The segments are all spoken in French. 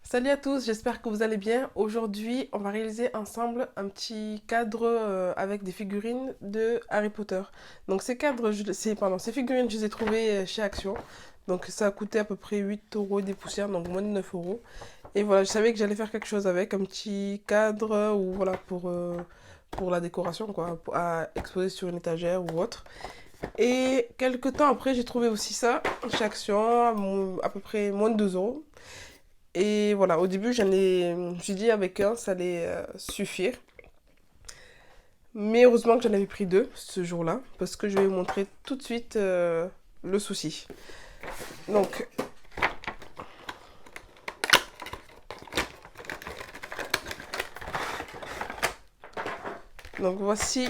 Salut à tous, j'espère que vous allez bien. Aujourd'hui, on va réaliser ensemble un petit cadre avec des figurines de Harry Potter. Donc ces cadres, ces figurines, je les ai trouvées chez Action. Donc ça a coûté à peu près 8 euros et des poussières, donc moins de 9 euros. Et voilà, je savais que j'allais faire quelque chose avec, un petit cadre ou voilà pour la décoration, quoi, à exposer sur une étagère ou autre. Et quelques temps après, j'ai trouvé aussi ça chez Action, à peu près moins de 2 euros. Et voilà, au début, je me suis dit avec un, ça allait suffire. Mais heureusement que j'en avais pris deux ce jour-là, parce que je vais vous montrer tout de suite le souci. Donc, donc voici,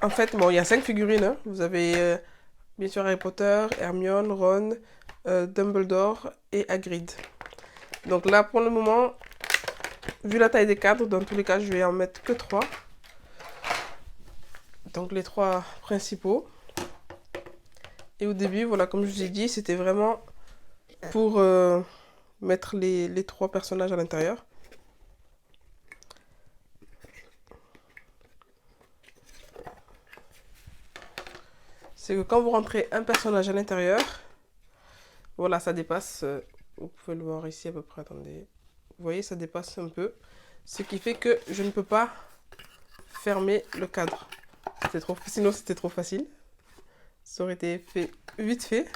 en fait, bon, il y a cinq figurines, hein. Vous avez bien sûr Harry Potter, Hermione, Ron, Dumbledore et Hagrid. Donc là, pour le moment, vu la taille des cadres, dans tous les cas, je vais en mettre que trois. Donc les trois principaux. Et au début, voilà, comme je vous ai dit, c'était vraiment pour mettre les trois personnages à l'intérieur. C'est que quand vous rentrez un personnage à l'intérieur, voilà, ça dépasse. Vous pouvez le voir ici à peu près, attendez. Vous voyez, ça dépasse un peu. Ce qui fait que je ne peux pas fermer le cadre. Sinon, c'était trop facile. Ça aurait été fait vite fait.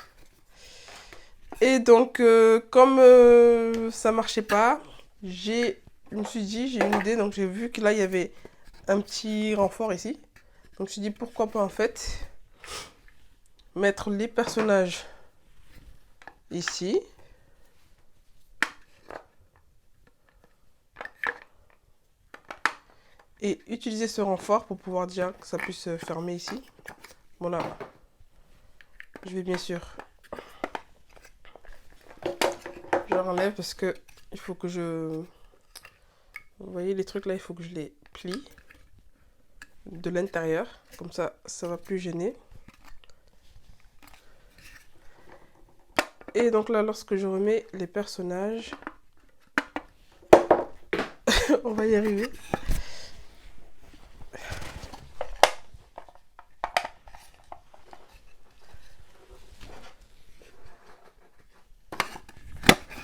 Et donc, comme ça marchait pas, je me suis dit, j'ai une idée. Donc, j'ai vu que là, il y avait un petit renfort ici. Donc, je me suis dit, pourquoi pas en fait mettre les personnages ici. Et utiliser ce renfort pour pouvoir dire que ça puisse se fermer ici. Voilà. Je vais bien sûr. Je l'enlève parce que il faut que je... Vous voyez les trucs là, il faut que je les plie de l'intérieur. Comme ça va plus gêner. Et donc là, lorsque je remets les personnages, on va y arriver.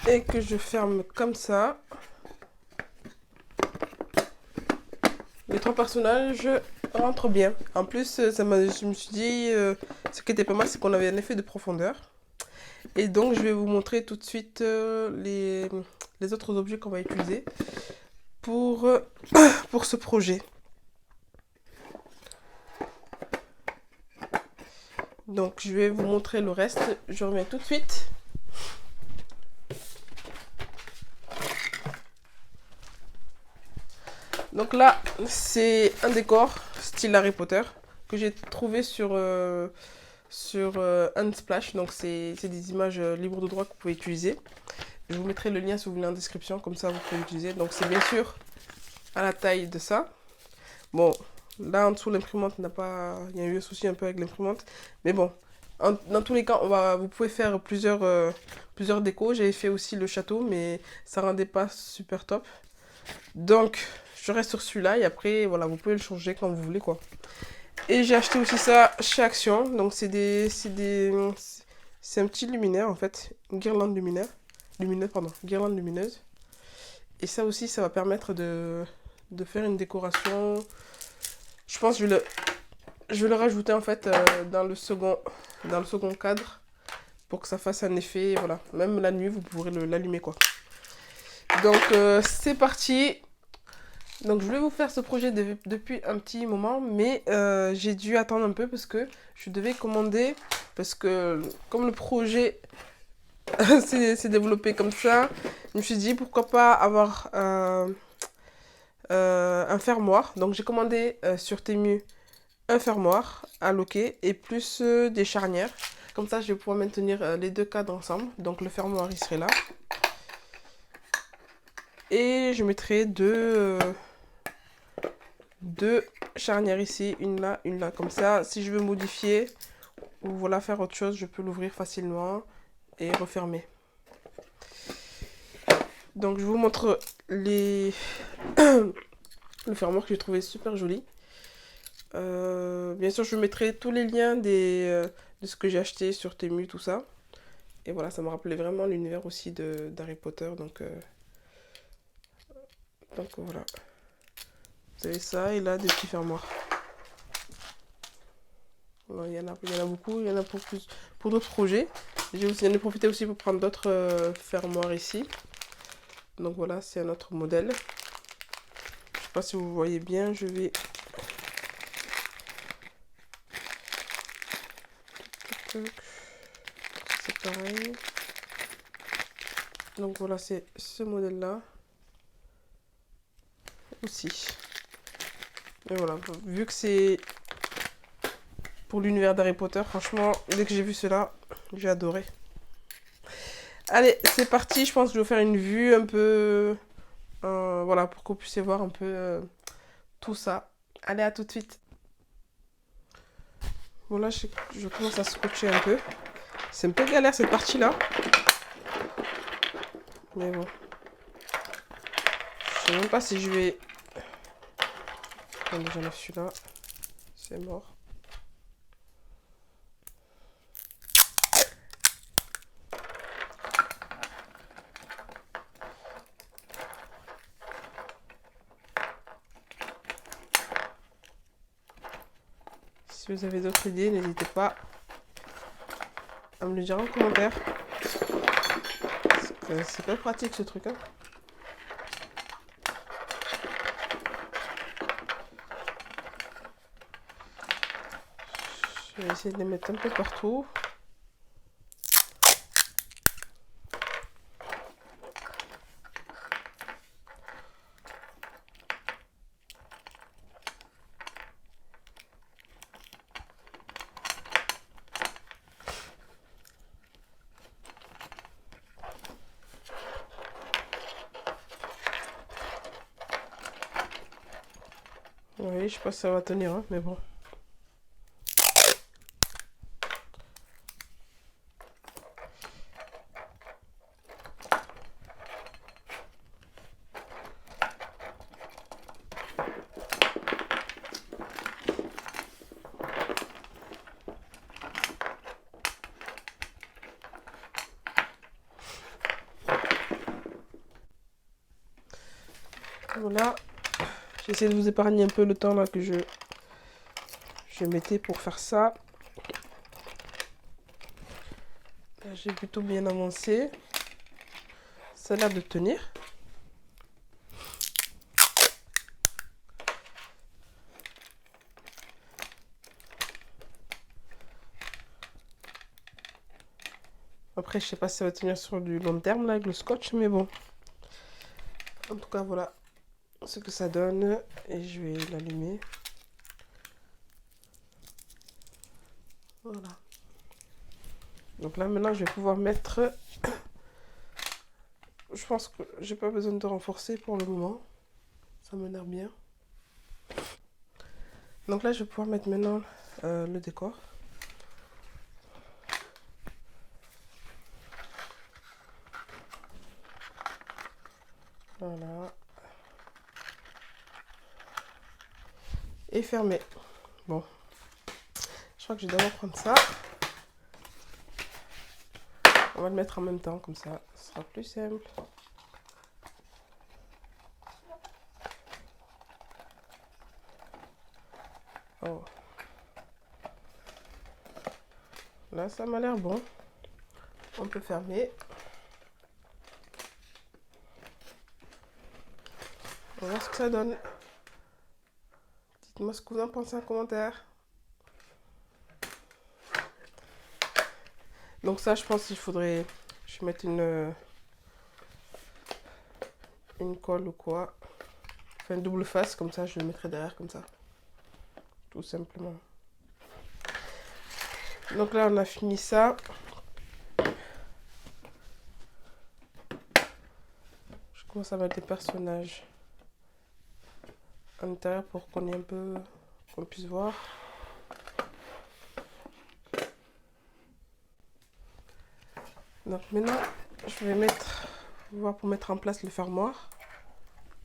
Et que je ferme comme ça. Les trois personnages rentrent bien. En plus, je me suis dit, ce qui était pas mal, c'est qu'on avait un effet de profondeur. Et donc, je vais vous montrer tout de suite les autres objets qu'on va utiliser pour, pour ce projet. Donc, je vais vous montrer le reste. Je reviens tout de suite. Donc là, c'est un décor style Harry Potter que j'ai trouvé sur Unsplash. Donc, c'est des images libres de droit que vous pouvez utiliser. Je vous mettrai le lien si vous voulez en description, comme ça vous pouvez l'utiliser. Donc, c'est bien sûr à la taille de ça. Bon, là en dessous, l'imprimante n'a pas. Il y a eu un souci un peu avec l'imprimante. Mais bon, dans tous les cas, vous pouvez faire plusieurs décos. J'avais fait aussi le château, mais ça rendait pas super top. Donc, je reste sur celui-là et après, voilà, vous pouvez le changer quand vous voulez, quoi. Et j'ai acheté aussi ça chez Action. Donc, c'est un petit luminaire en fait, une guirlande guirlande lumineuse. Et ça aussi, ça va permettre de faire une décoration. Je pense que je vais le rajouter en fait dans le second cadre pour que ça fasse un effet, voilà. Même la nuit, vous pourrez l'allumer, quoi. Donc, c'est parti. Donc, je voulais vous faire ce projet depuis un petit moment, mais j'ai dû attendre un peu parce que je devais commander. Parce que, comme le projet s'est développé comme ça, je me suis dit pourquoi pas avoir un fermoir. Donc, j'ai commandé sur Temu un fermoir à loquer et plus des charnières. Comme ça, je vais pouvoir maintenir les deux cadres ensemble. Donc, le fermoir, il serait là. Et je mettrai deux charnières ici, une là. Comme ça, si je veux modifier ou voilà, faire autre chose, je peux l'ouvrir facilement et refermer. Donc je vous montre le fermoir que j'ai trouvé super joli. Bien sûr, je mettrai tous les liens de ce que j'ai acheté sur Temu, tout ça. Et voilà, ça me rappelait vraiment l'univers aussi d'Harry Potter. Donc voilà. Vous avez ça et là des petits fermoirs. Voilà, il y en a beaucoup, il y en a pour d'autres projets. J'en ai profité aussi pour prendre d'autres fermoirs ici. Donc voilà, c'est un autre modèle. Je sais pas si vous voyez bien, je vais... C'est pareil. Donc voilà, c'est ce modèle-là. Aussi. Et voilà, vu que c'est pour l'univers d'Harry Potter, franchement, dès que j'ai vu cela, j'ai adoré. Allez, c'est parti, je pense que je vais faire une vue un peu... voilà, pour que vous puissiez voir un peu tout ça. Allez, à tout de suite. Bon là, je commence à scotcher un peu. C'est un peu galère cette partie-là. Mais bon. Je sais même pas si je vais... Bon, déjà, celui-là, c'est mort. Si vous avez d'autres idées, n'hésitez pas à me le dire en commentaire. C'est pas pratique ce truc, hein. Je vais essayer de les mettre un peu partout. Oui, je sais pas si ça va tenir, hein, mais bon. Voilà. J'essaie de vous épargner un peu le temps là que je mettais pour faire ça. J'ai plutôt bien avancé. Ça a l'air de tenir. Après, je sais pas si ça va tenir sur du long terme là avec le scotch, mais bon. En tout cas, voilà ce que ça donne. Et je vais l'allumer. Voilà. Donc là, maintenant, je vais pouvoir mettre... Je pense que j'ai pas besoin de renforcer pour le moment. Ça me l'air bien. Donc là, je vais pouvoir mettre maintenant le décor. Voilà. Et fermer. Bon. Je crois que je vais d'abord prendre ça. On va le mettre en même temps, comme ça, ce sera plus simple. Oh. Là, ça m'a l'air bon. On peut fermer. On va voir ce que ça donne. Dites-moi ce que vous en pensez en commentaire. Donc ça, je pense qu'il faudrait... Je vais mettre une colle ou quoi. Enfin, une double face, comme ça, je le mettrai derrière, comme ça. Tout simplement. Donc là, on a fini ça. Je commence à mettre des personnages à l'intérieur pour qu'on ait un peu... qu'on puisse voir. Donc maintenant, je vais mettre voir pour mettre en place le fermoir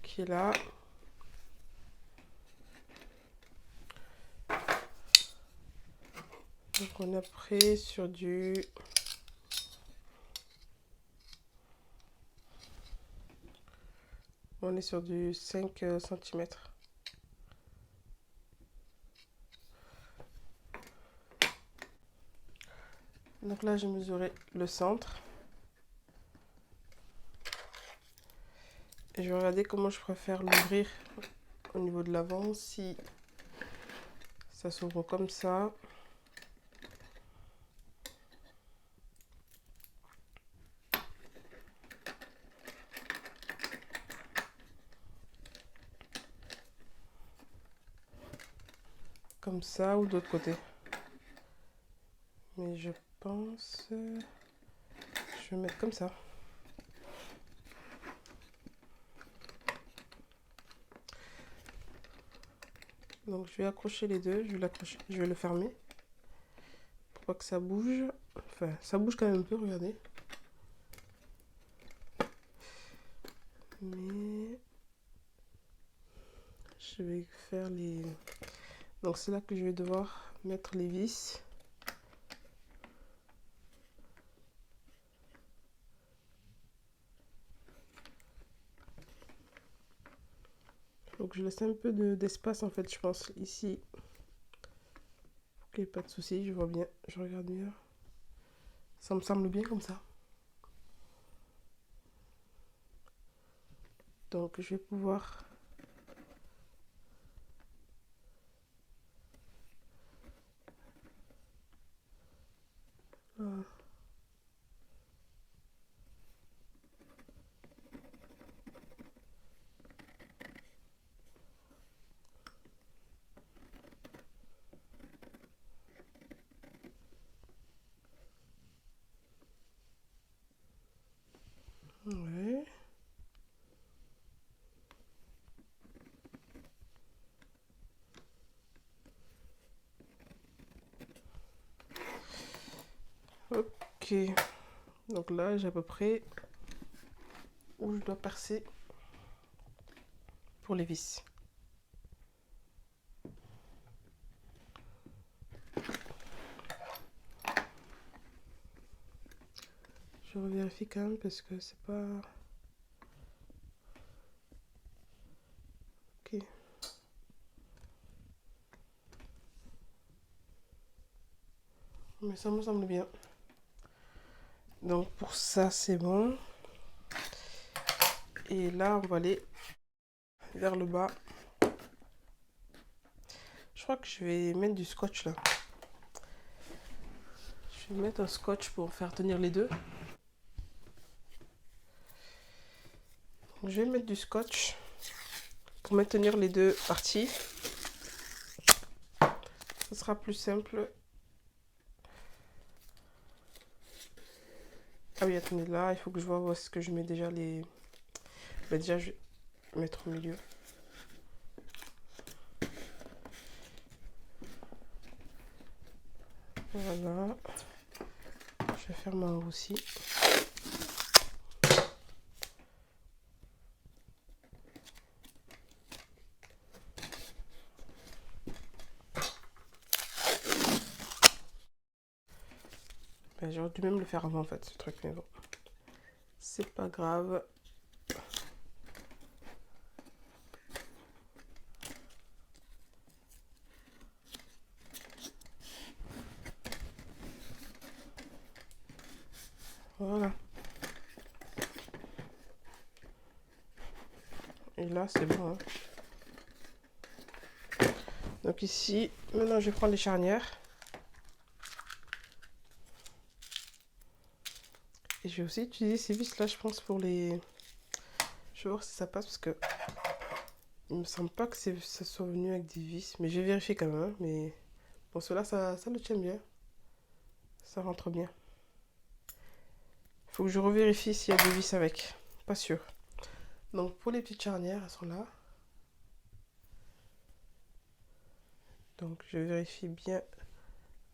qui est là. Donc on est prêt sur du... On est sur du 5 cm. Donc là, j'ai mesuré le centre. Et je vais regarder comment je préfère l'ouvrir au niveau de l'avant. Si ça s'ouvre comme ça. Comme ça ou de l'autre côté. Mais je pense... Je vais mettre comme ça. Donc je vais accrocher les deux, je vais le fermer. Pour pas que ça bouge. Enfin, ça bouge quand même un peu, regardez. Mais... Je vais faire les... Donc c'est là que je vais devoir mettre les vis. Donc je laisse un peu d'espace en fait, je pense, ici. Ok, pas de souci, je vois bien, je regarde bien. Ça me semble bien comme ça. Donc je vais pouvoir... Ah. Ouais. Ok. Donc là, j'ai à peu près où je dois percer pour les vis. Je revérifie quand même parce que c'est pas... Ok. Mais ça me semble bien. Donc pour ça, c'est bon. Et là, on va aller vers le bas. Je crois que je vais mettre du scotch là. Je vais mettre un scotch pour faire tenir les deux. Je vais mettre du scotch pour maintenir les deux parties. Ce sera plus simple. Ah oui, attendez, là, il faut que je vois où est-ce que je mets déjà les... Ben déjà, je vais mettre au milieu. Voilà. Je vais faire ma haut aussi. Ben, j'aurais dû même le faire avant, en fait, ce truc, mais bon. C'est pas grave. Voilà. Et là, c'est bon. Hein. Donc ici, maintenant, je vais prendre les charnières. Et je vais aussi utiliser ces vis-là, je pense, pour les... Je vais voir si ça passe, parce que... Il me semble pas que ça soit venu avec des vis. Mais je vais vérifier quand même. Hein, mais bon, cela, ça le tient bien. Ça rentre bien. Il faut que je revérifie s'il y a des vis avec. Pas sûr. Donc pour les petites charnières, elles sont là. Donc je vérifie bien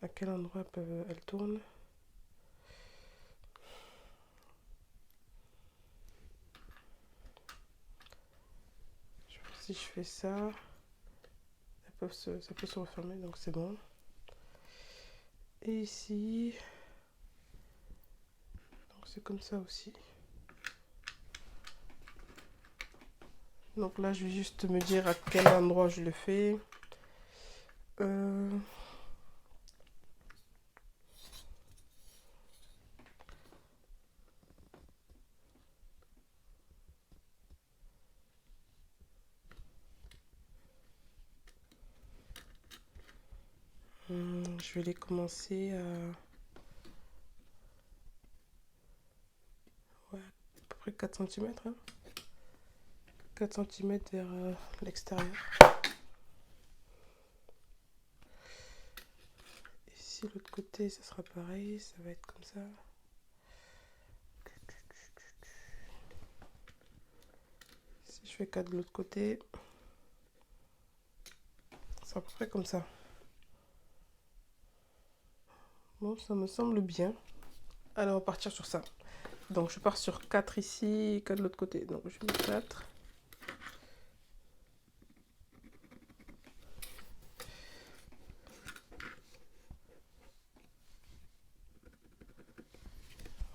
à quel endroit elles tournent. si je fais ça, ça peut se refermer, donc c'est bon. Et ici, donc c'est comme ça aussi. Donc là, je vais juste me dire à quel endroit je le fais. Je vais les commencer à... Ouais, à peu près 4 cm. Hein. 4 cm vers l'extérieur. Ici, l'autre côté, ça sera pareil. Ça va être comme ça. Si je fais 4 de l'autre côté, c'est à peu près comme ça. Bon, ça me semble bien. Alors, on va partir sur ça. Donc, je pars sur 4 ici et 4 de l'autre côté. Donc, je mets 4.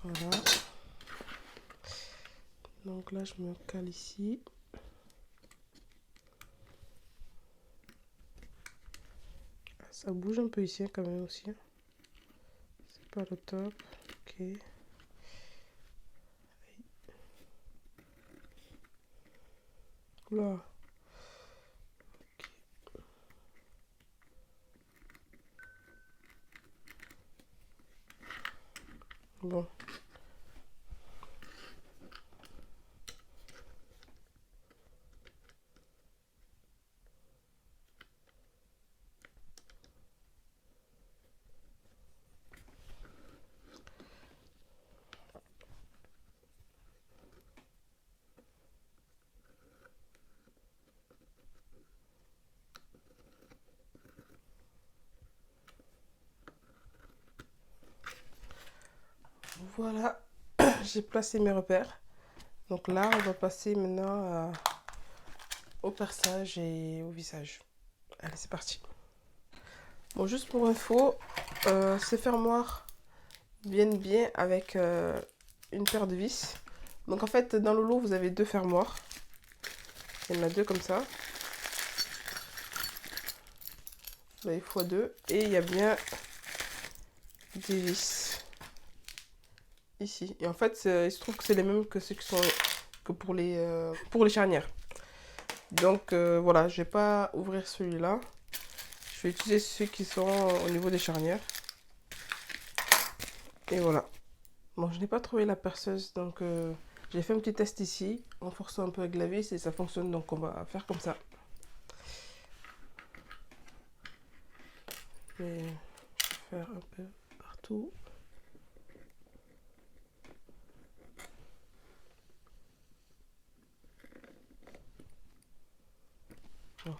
Voilà. Donc là, je me cale ici. Ça bouge un peu ici quand même aussi. C'est pas le top. Ok. Oula. Bon. Voilà, j'ai placé mes repères. Donc là, on va passer maintenant au perçage et au visage. Allez, c'est parti. Bon, juste pour info, ces fermoirs viennent bien avec une paire de vis. Donc en fait, dans le lot, vous avez 2 fermoirs. Il y en a 2 comme ça. Vous avez x2. Et il y a bien des vis. Ici. Et en fait, il se trouve que c'est les mêmes que ceux qui sont que pour les charnières. Donc voilà, je vais pas ouvrir celui-là. Je vais utiliser ceux qui sont au niveau des charnières. Et voilà. Bon, je n'ai pas trouvé la perceuse, donc j'ai fait un petit test ici, en forçant un peu avec la vis et ça fonctionne, donc on va faire comme ça. Je vais faire un peu partout. Bon.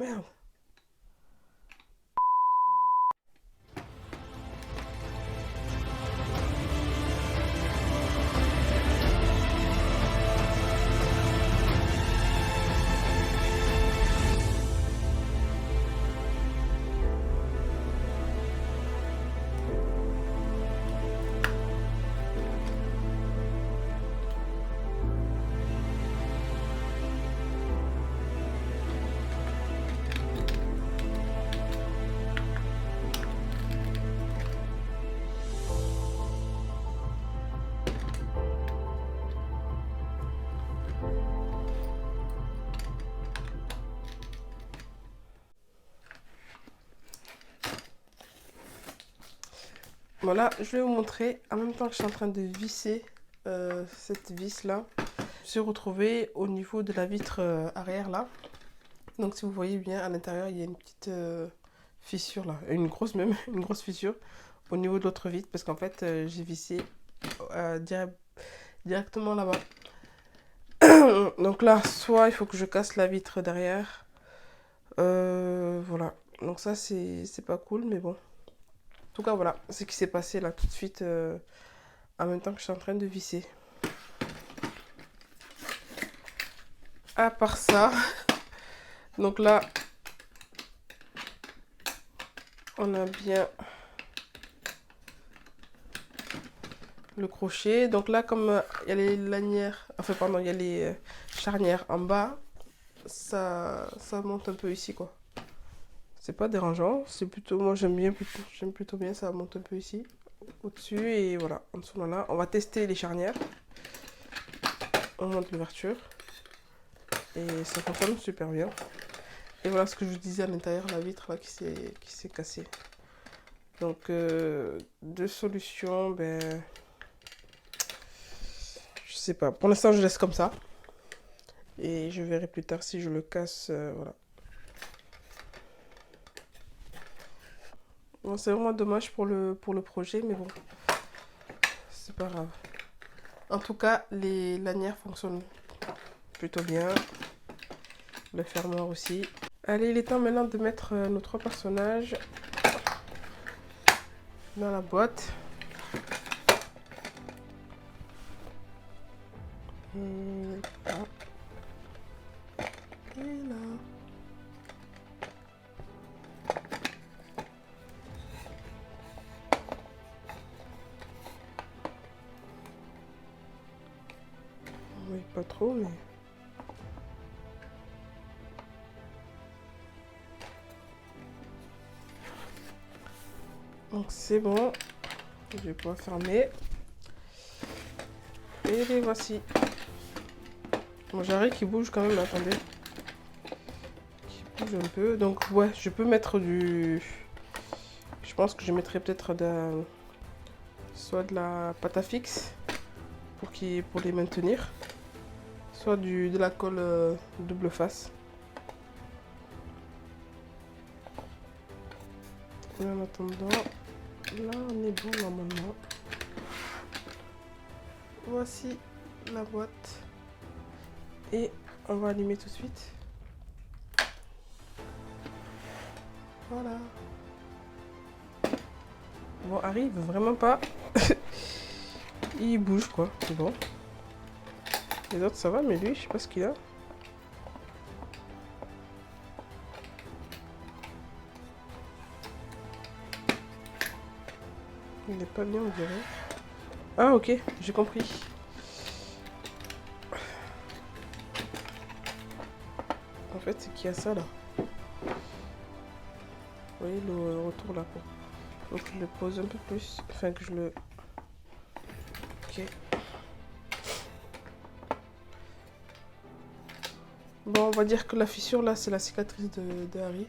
merde. Voilà, je vais vous montrer en même temps que je suis en train de visser cette vis là. Je suis retrouvée au niveau de la vitre arrière là. Donc si vous voyez bien à l'intérieur, il y a une petite fissure là, une grosse même, une grosse fissure au niveau de l'autre vitre parce qu'en fait j'ai vissé directement là-bas. Donc là, soit il faut que je casse la vitre derrière. Voilà, donc ça c'est pas cool mais bon. En tout cas, voilà ce qui s'est passé là tout de suite en même temps que je suis en train de visser. À part ça, donc là, on a bien le crochet. Donc là, comme il y a les lanières, enfin pardon, il y a les charnières en bas, ça monte un peu ici quoi. C'est pas dérangeant, c'est plutôt, moi j'aime plutôt bien, ça monte un peu ici. Au-dessus et voilà, en dessous là. On va tester les charnières. On monte l'ouverture. Et ça fonctionne super bien. Et voilà ce que je vous disais à l'intérieur, la vitre là qui s'est cassée. Donc deux solutions, ben je sais pas. Pour l'instant je laisse comme ça. Et je verrai plus tard si je le casse, voilà. Bon, c'est vraiment dommage pour le projet, mais bon, c'est pas grave. En tout cas, les lanières fonctionnent plutôt bien. Le fermoir aussi. Allez, il est temps maintenant de mettre nos trois personnages dans la boîte. Et là. Et là. Oui, pas trop, mais... Donc c'est bon. Je vais pouvoir fermer. Et les voici. Bon, j'arrive qui bouge quand même, attendez. Qui bouge un peu. Donc ouais, je peux mettre du... Je pense que je mettrai peut-être soit de la pâte à fixe pour les maintenir. Soit de la colle double face. Et en attendant, là on est bon normalement. Voici la boîte. Et on va allumer tout de suite. Voilà. Bon, Harry, il veut vraiment pas. Il bouge quoi, c'est bon. Les autres ça va, mais lui, je sais pas ce qu'il a. Il est pas bien, on dirait. Ah, ok, j'ai compris. En fait, c'est qu'il y a ça là. Vous voyez le retour là. Donc je le pose un peu plus. Enfin, que je le. Ok. Bon, on va dire que la fissure là, c'est la cicatrice de Harry.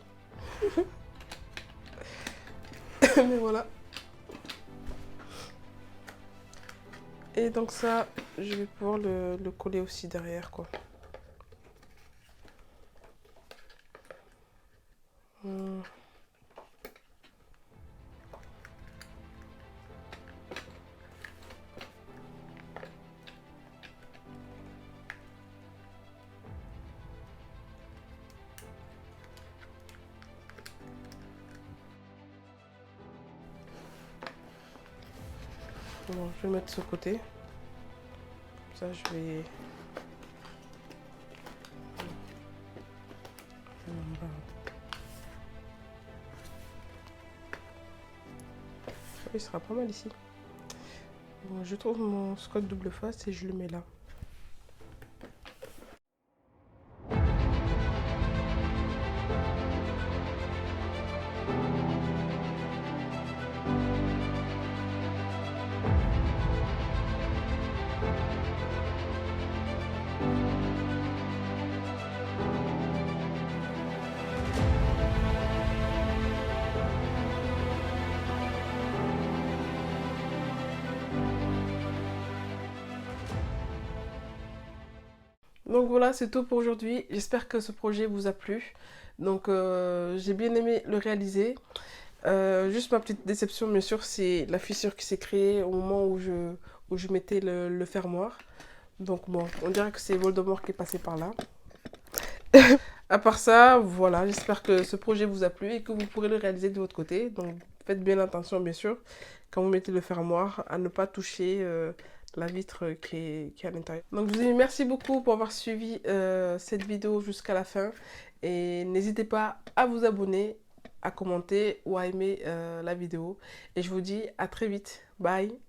Mais voilà. Et donc ça, je vais pouvoir le coller aussi derrière quoi. Bon, je vais mettre ce côté. Ça, je vais... Il sera pas mal ici. Bon, je trouve mon scotch double face et je le mets là. Donc voilà, c'est tout pour aujourd'hui. J'espère que ce projet vous a plu. Donc j'ai bien aimé le réaliser. Juste ma petite déception, bien sûr, c'est la fissure qui s'est créée au moment où je mettais le fermoir. Donc bon, on dirait que c'est Voldemort qui est passé par là. À part ça, voilà, j'espère que ce projet vous a plu et que vous pourrez le réaliser de votre côté. Donc faites bien attention, bien sûr, quand vous mettez le fermoir, à ne pas toucher la vitre qui est à l'intérieur. Donc je vous dis merci beaucoup pour avoir suivi cette vidéo jusqu'à la fin. Et n'hésitez pas à vous abonner, à commenter ou à aimer la vidéo. Et je vous dis à très vite. Bye!